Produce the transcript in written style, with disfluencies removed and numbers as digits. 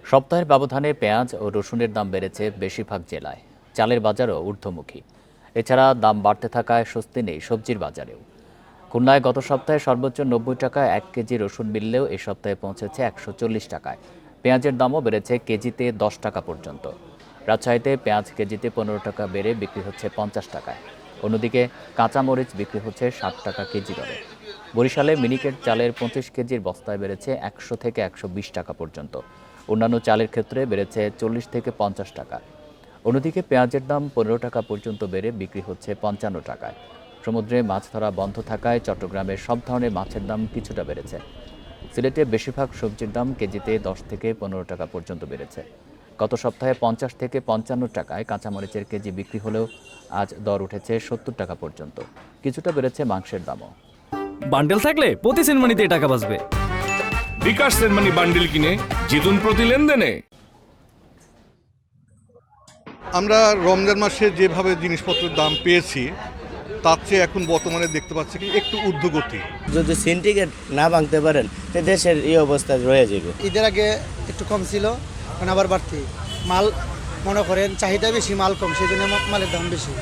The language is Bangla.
সপ্তাহের ব্যবধানে পেঁয়াজ ও রসুনের দাম বেড়েছে বেশিরভাগ জেলায়। চালের বাজারও ঊর্ধ্বমুখী। এছাড়া দাম বাড়তে থাকায় স্বস্তি নেই সবজির বাজারেও। খুলনায় গত সপ্তাহে সর্বোচ্চ ৯০ টাকায় ১ কেজি রসুন মিললেও এ সপ্তাহে পৌঁছেছে ১৪০ টাকায়। পেঁয়াজের দামও বেড়েছে কেজিতে ১০ টাকা পর্যন্ত। রাজশাহীতে পেঁয়াজ কেজিতে ১৫ টাকা বেড়ে বিক্রি হচ্ছে ৫০ টাকায়। অন্যদিকে কাঁচামরিচ বিক্রি হচ্ছে ৬০ টাকা কেজি দরে। বরিশালে মিনিকেট চালের ২৫ কেজির বস্তায় বেড়েছে ১০০ থেকে ১২০ টাকা পর্যন্ত। অন্যান্য চালের ক্ষেত্রে বেড়েছে ৪০ থেকে ৫০ টাকা। অন্যদিকে পেঁয়াজের দাম ১৫ টাকা পর্যন্ত বেড়ে বিক্রি হচ্ছে ৫৫ টাকায়। সমুদ্রে মাছ ধরা বন্ধ থাকায় চট্টগ্রামের সব ধরনের মাছের দাম কিছুটা বেড়েছে। সিলেটে বেশিরভাগ সবজির দাম কেজিতে ১০ থেকে ১৫ টাকা পর্যন্ত বেড়েছে। গত সপ্তাহে ৫০ থেকে ৫৫ টাকায় কাঁচামরিচের কেজি বিক্রি হলেও আজ দর উঠেছে ৭০ টাকা পর্যন্ত। কিছুটা বেড়েছে মাংসের দামও। বান্ডেল থাকলে প্রতি সেনমানিতে টাকা বাঁচবে। বিকাশ সেনমানি বান্ডেল কিনে জিতুন প্রতি লেনদেনে। আমরা রমজান মাসে যেভাবে জিনিসপত্রের দাম পেয়েছি তার চেয়ে এখন বর্তমানে দেখতে পাচ্ছি কি একটু ঊর্ধ্বগতি। যদি সিন্ডিকেট না ভাঙতে পারেন তো দেশের এই অবস্থা রয়ে যাবে। ঈদের আগে একটু কম ছিল, এখন আবার বাড়তি মাল মনে করেন চাহিদা বেশি, মাল কম, সেই জন্য মালের দাম বেশি।